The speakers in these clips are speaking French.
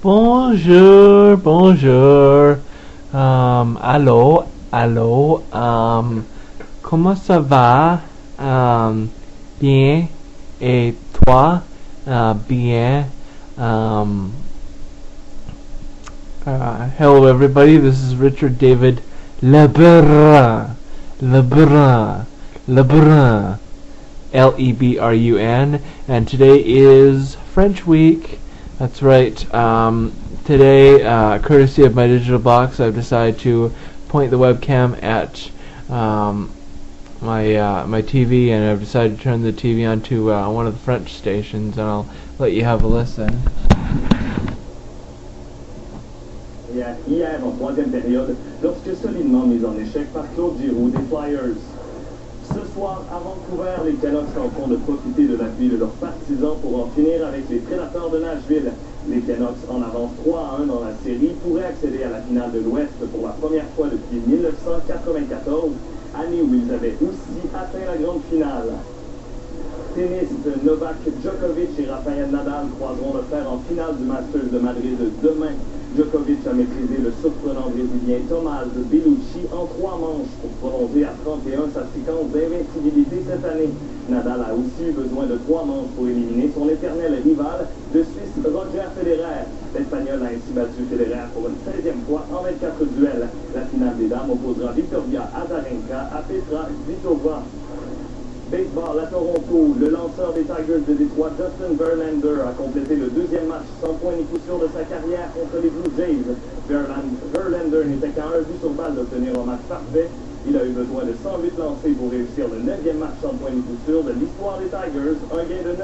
Bonjour, bonjour. Allô, allô. Comment ça va? Bien. Et toi? Bien. Hello, everybody. This is Richard David Lebrun. Lebrun. Lebrun. Lebrun. And today is French Week. That's right. Today, courtesy of my digital box, I've decided to point the webcam at my TV, and I've decided to turn the TV onto one of the French stations, and I'll let you have a listen. Hier, en troisième période, lorsque solidement mis en échec par Claude Giroux des Flyers. Ce soir, à Vancouver, les Canucks tenteront de profiter de l'appui de leurs partisans pour en finir avec les Prédateurs de Nashville. Les Canucks, en avance 3-1 dans la série, pourraient accéder à la finale de l'Ouest pour la première fois depuis 1994, année où ils avaient aussi atteint la grande finale. Tennis, Novak Djokovic et Rafael Nadal croiseront le fer en finale du Masters de Madrid demain. Djokovic a maîtrisé le surprenant brésilien Tomás Bellucci en 3 manches pour prolonger à 31 sa séquence d'invincibilité cette année. Nadal a aussi eu besoin de 3 manches pour éliminer son éternel rival, le Suisse Roger Federer. L'Espagnol a ainsi battu Federer pour une 16e fois en 24 duels. La finale des dames opposera Victoria Azarenka à Petra Kvitova. Baseball à Toronto, le lanceur des Tigers de Détroit, Justin Verlander, a complété le 2e match sans point ni coup sûr de sa carrière contre les Blue Jays. Verlander n'était qu'à un but sur balle d'obtenir un match parfait. Il a eu besoin de 108 lancés pour réussir le 9e match sans point ni coup sûr de l'histoire des Tigers, un gain de 9-0.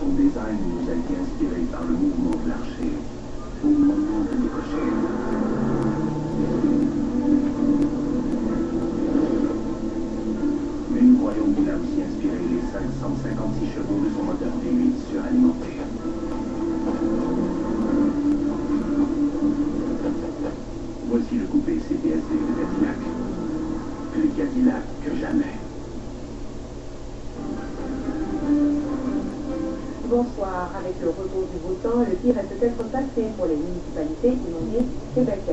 Son design nous a été inspiré par le mouvement de l'archer, au moment de décocher. Mais nous croyons qu'il a aussi inspiré les 556 chevaux de son moteur V8 suralimenté. Voici le coupé CPSV de Cadillac. Plus Cadillac que jamais. Bonsoir. Avec le retour du beau temps, le pire est peut-être passé pour les municipalités inondées du Québec.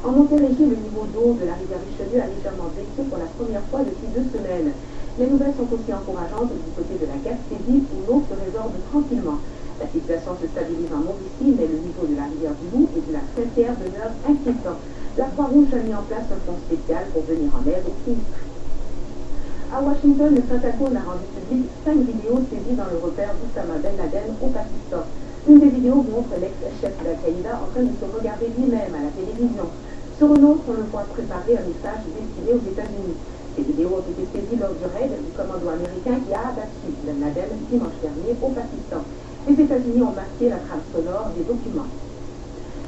En Montérégie, le niveau d'eau de la rivière Richelieu a légèrement baissé pour la première fois depuis 2 semaines. Les nouvelles sont aussi encourageantes du côté de la Gaspésie, où l'eau se résorbe tranquillement. La situation se stabilise en Mauricie, mais le niveau de la rivière du Loup et de la Saint-Pierre demeure inquiétant. La Croix-Rouge a mis en place un fonds spécial pour venir en aide aux sinistrés. À Washington, le Pentagone a rendu public 5 vidéos saisies dans le repère d'Oussama Ben Laden au Pakistan. Une des vidéos montre l'ex-chef d'Al-Qaïda en train de se regarder lui-même à la télévision. Sur une autre, on le voit préparer un message destiné aux États-Unis. Ces vidéos ont été saisies lors du raid du commando américain qui a abattu Ben Laden dimanche dernier au Pakistan. Les États-Unis ont masqué la trame sonore des documents.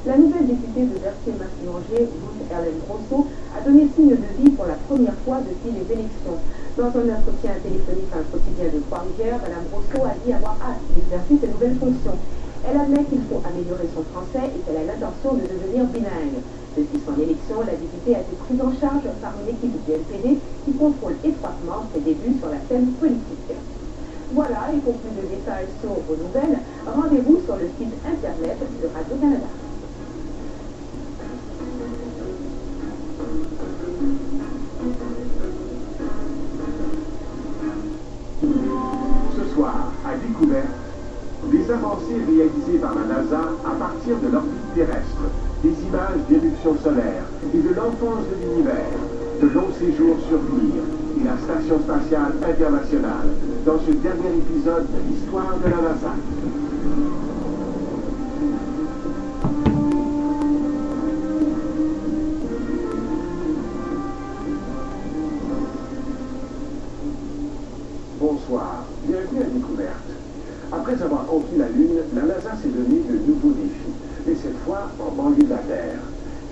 La nouvelle députée de Berthier-Massignanger, Ruth Ellen Grosso, a donné signe de vie pour la première fois depuis les élections. Dans un entretien téléphonique à un quotidien de Trois-Rivières, Mme Grosso a dit avoir hâte d'exercer ses nouvelles fonctions. Elle admet qu'il faut améliorer son français et qu'elle a l'intention de devenir bilingue. Depuis son élection, la députée a été prise en charge par une équipe du NPD qui contrôle étroitement ses débuts sur la scène politique. Voilà, et pour plus de détails sur vos nouvelles, rendez-vous sur le site internet de Radio-Canada. Ce soir, à Découverte, des avancées réalisées par la NASA à partir de l'orbite terrestre, des images d'éruptions solaires et de l'enfance de l'univers, de longs séjours sur Mir et la Station spatiale internationale dans ce dernier épisode de l'histoire de la NASA. Bonsoir, bienvenue à Découverte. Après avoir conquis la Lune, la NASA s'est donné de nouveaux défis, et cette fois en banlieue de la Terre.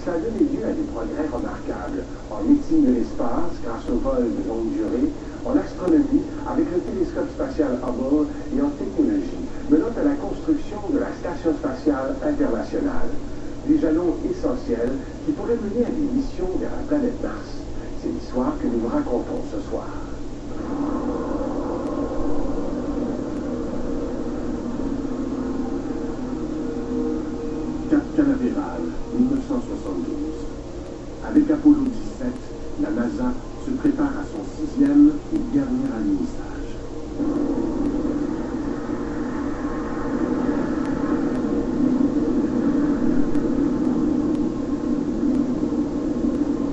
Ça a donné lieu à des progrès remarquables en médecine de l'espace grâce au vol de longue durée, en astronomie avec le télescope spatial Hubble et en technologie menant à la construction de la Station spatiale internationale. Des jalons essentiels qui pourraient mener à des missions vers la planète Mars. C'est l'histoire que nous vous racontons ce soir. prépare à son 6e et dernier alunissage.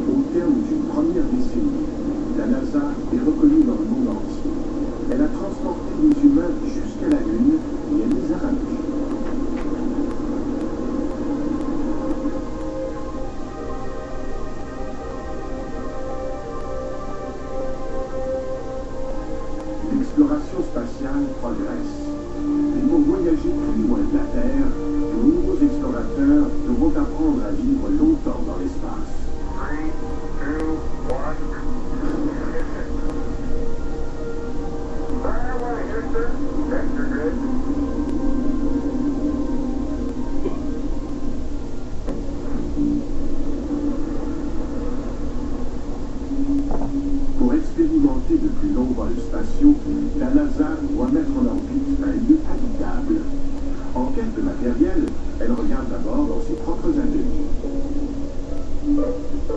Au terme d'une première décennie, la NASA est reconnue dans le monde entier. Elle a transporté les humains jusqu'à la Lune et elle les a ramenés. L'exploration spatiale progresse. Et pour voyager plus loin de la Terre, de nouveaux explorateurs devront apprendre à vivre longtemps dans l'espace. 3, 2, 1. Fire away, Houston. Vector grid. Pour expérimenter de plus longs vols spatiaux, la NASA doit mettre en orbite un lieu habitable. En quête de matériel, elle regarde d'abord dans ses propres ateliers.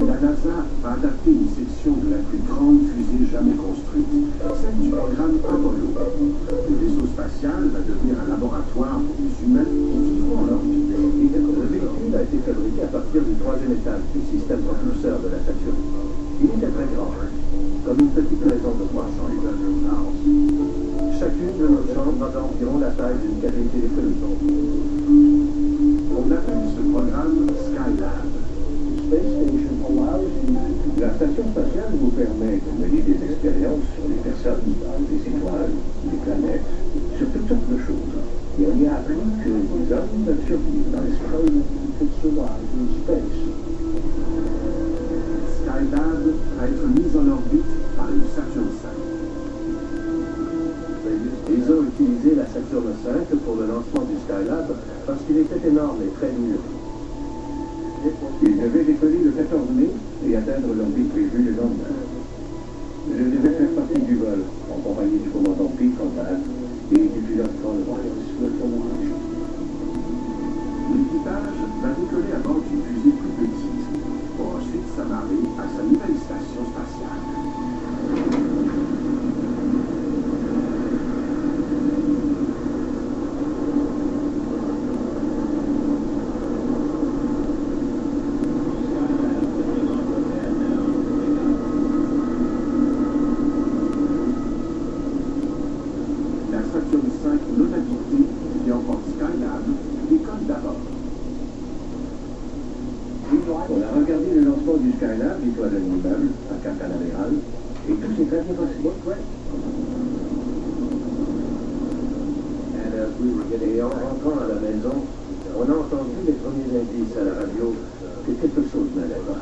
La NASA va adapter une section de la plus grande fusée jamais construite, celle du programme Apollo. Le vaisseau spatial va devenir un laboratoire pour les humains qui vivront en orbite. Le véhicule a été fabriqué à partir du 3e étage du système propulseur de la Saturne. Il était très grand, comme une petite maison de 300 étages. Chacune de nos chambres a environ la taille d'une cabine téléphonique. On appelle ce programme Skylab. La station spatiale vous permet de mener des expériences sur les personnes, les étoiles, les planètes, sur toutes sortes de choses. Et on y a appris que les hommes peuvent survivre dans l'espace. Skylab va être mise en orbite par une Saturn V. Ils ont utilisé la Saturn V pour le lancement du Skylab parce qu'il était énorme et très dur. Ils devaient décoller le 14 mai et atteindre l'orbite prévue le lendemain. Je devais faire partie du vol, en compagnie du commandant Pete Conrad et du pilote Conrad. L'équipage va décoller à bord d'une fusée plus petite, pour ensuite s'amarrer à sa nouvelle station spatiale. La Saturn V non habitée, qui emporte Skylab, décolle d'abord. On a regardé le lancement du Skylab, l'étoile d'un immeuble, à Cap Canaveral, et tout s'est très bien passé. Et en rentrant à la maison, on a entendu les premiers indices à la radio que quelque chose n'allait pas.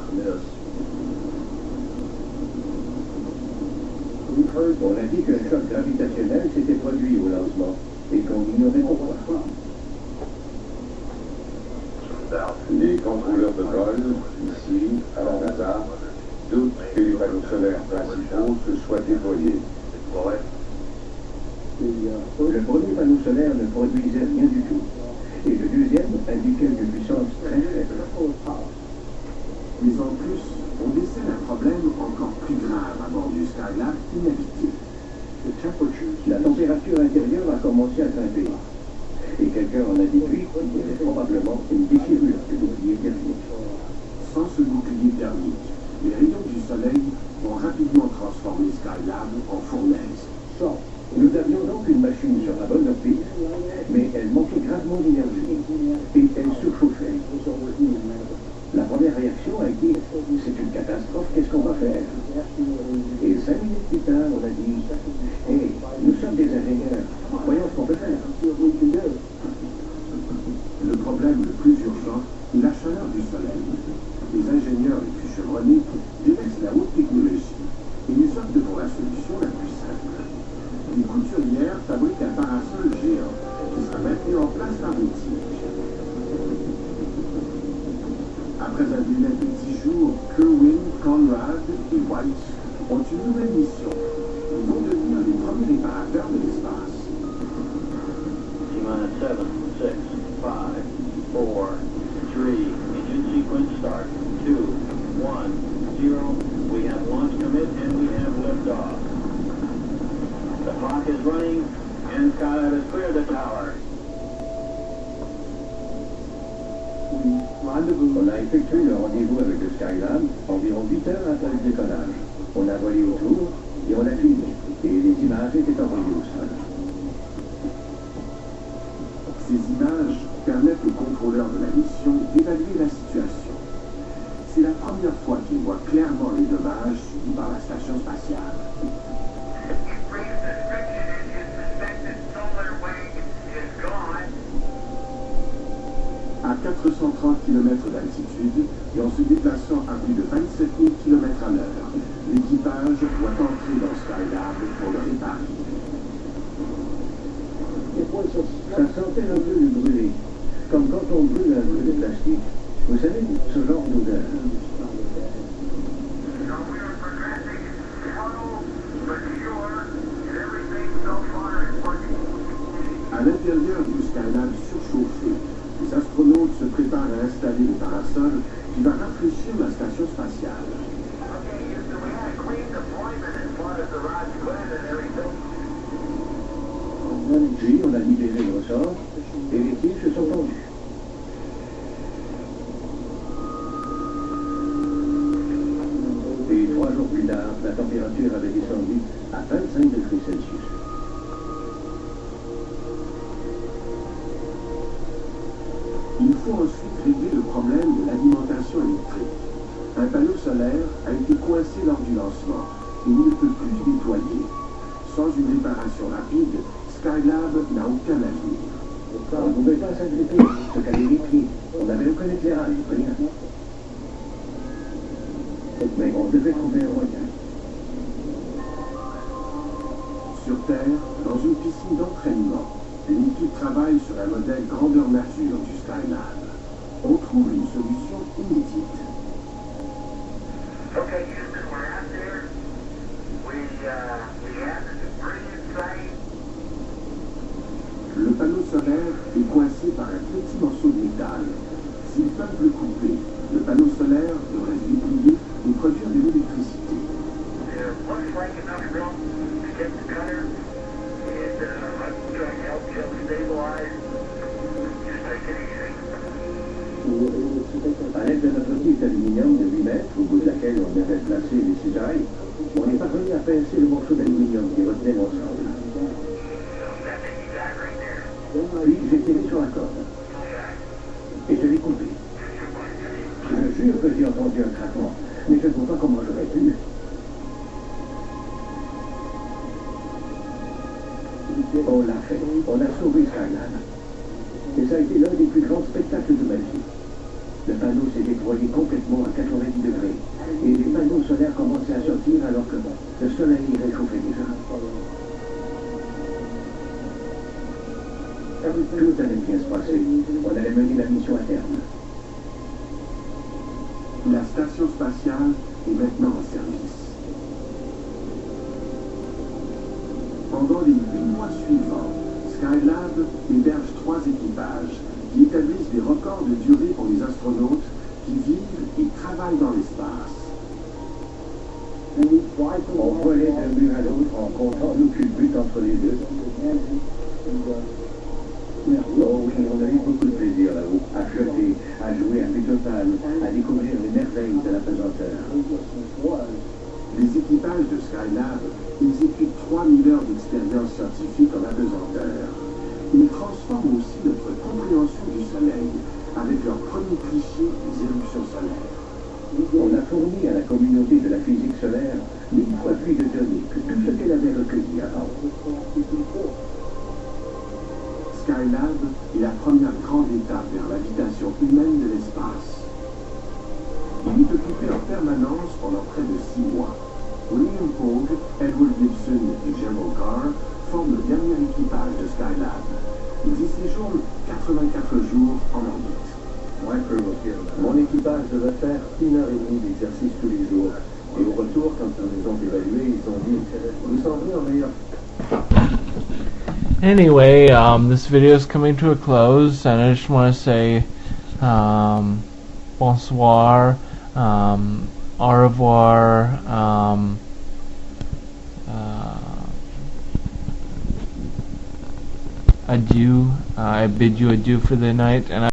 On a dit qu'un choc gravitationnel s'était produit au lancement et qu'on ignorait pourquoi. Les contrôleurs de vol, ici, à la NASA, doutent que les panneaux solaires principaux se soient déployés. Le premier panneau solaire ne produisait rien du tout, et le deuxième indiquait une puissance très faible. Mais en plus, on décèle un problème encore plus grave à bord du Skylab inhabité. La température intérieure a commencé à grimper. Et quelqu'un en a déduit qu'il y avait probablement une déchirure du bouclier thermique. Sans ce bouclier thermique, les rayons du soleil ont rapidement transformé Skylab en fournaise. Nous avions donc une machine sur la bonne orbite, mais elle manquait gravement d'énergie et elle surchauffait. La première réaction a été « c'est une catastrophe, qu'est-ce qu'on va faire ?» Et 5 minutes plus tard, on a dit « Hey, nous sommes des ingénieurs, voyons ce qu'on peut faire. » Le problème le plus urgent est la chaleur du soleil. Les ingénieurs les plus chevronnés délaissent la haute technologie et ils optent pour la solution la plus simple. Les couturières fabriquent un parasol géant qui sera maintenu en place par des tiges. Après un délai de 10 jours, Kerwin, Conrad et White ont une nouvelle mission. Ils vont devenir les premiers réparateurs de l'espace. T-minus 7, 6, 5, 4, 3, engine sequence start, 2, 1, 0. We have launch commit and we have liftoff. The clock is running, and Skylab has cleared the tower. On a effectué le rendez-vous avec le Skylab environ 8 heures après le décollage. On a volé autour et on a filmé. Et les images étaient envoyées au sol. Ces images permettent aux contrôleurs de la mission d'évaluer la situation. C'est la première fois qu'ils voient clairement les dommages subis par la station spatiale. À 430 km d'altitude et en se déplaçant à plus de 27 000 km à l'heure, l'équipage doit entrer dans Skylab pour le réparer. Ça sentait un peu le brûlé, comme quand on brûle un peu de plastique. Vous savez, ce genre d'odeur. À l'intérieur du Skylab surchauffé, les astronautes se préparent à installer le parasol qui va rafraîchir la station spatiale. Puis on a libéré le ressort et les tiges se sont tendues. Et 3 jours plus tard, la température avait descendu à 25 degrés Celsius. Il faut ensuite régler le problème de l'alimentation électrique. Un panneau solaire a été coincé lors du lancement et il ne peut plus déployer. Sans une réparation rapide, Skylab n'a aucun avenir. On ne pouvait pas s'inquiéter, ce qu'avait écrit. On avait aucun éclairage, rien. Mais on devait trouver un moyen. Sur Terre, dans une piscine d'entraînement, une équipe travaille sur un modèle grandeur nature du Skylab. On trouve une solution inédite. Okay, Houston, we're out there. We have this brilliant site. Le panneau solaire est coincé par un petit morceau de métal. S'ils peuvent le couper, le panneau solaire devrait se déplier et produire de l'électricité. There looks like enough room to get the cutter, and I'm trying to help you stabilize. Just take it easy. À l'aide de notre tige d'aluminium de 8 mètres, au bout de laquelle on avait placé les cisailles, on est parvenu à pincer le morceau d'aluminium qui retenait l'ensemble. Puis j'ai tiré sur la corde. Et je l'ai coupé. Je jure que j'ai entendu un craquement, mais je ne vois pas comment j'aurais pu. On l'a fait. On a sauvé Skylab. Et ça a été l'un des plus grands spectacles de ma vie. Le panneau s'est déployé complètement à 90 degrés. Et les panneaux solaires commençaient à sortir alors que le soleil réchauffait déjà. Tout allait bien se passer. On allait mener la mission à terme. La station spatiale est maintenant en service. Pendant les 8 mois suivants, Skylab héberge 3 équipages qui établissent des records de durée pour les astronautes qui vivent et travaillent dans l'espace. On volait d'un but à l'autre en comptant nos culbutes entre les deux. Oh oui, on a eu beaucoup de plaisir là-haut, à flotter, à jouer à Pétopan, à découvrir les merveilles de la pesanteur. Les équipages de Skylab exécutent 3000 heures d'expérience scientifique en apesanteur. Ils transforment aussi notre compréhension du Soleil avec leur premier cliché des éruptions solaires. On a fourni à la communauté de la physique solaire 1000 fois plus de données que tout ce qu'elle avait recueilli avant. Skylab est la première grande étape vers l'habitation humaine de l'espace. Il est occupé en permanence pendant près de 6 mois. William Pogue, Edward Gibson et Jim O'Carr forment le dernier équipage de Skylab. Ils y séjournent 84 jours en orbite. Mon équipage devait faire 1h30 d'exercice tous les jours. Et au retour, quand ils nous ont évalués, ils ont dit « Vous semblez en meilleur ». Anyway, this video is coming to a close, and I just want to say bonsoir, au revoir, adieu. I bid you adieu for the night, and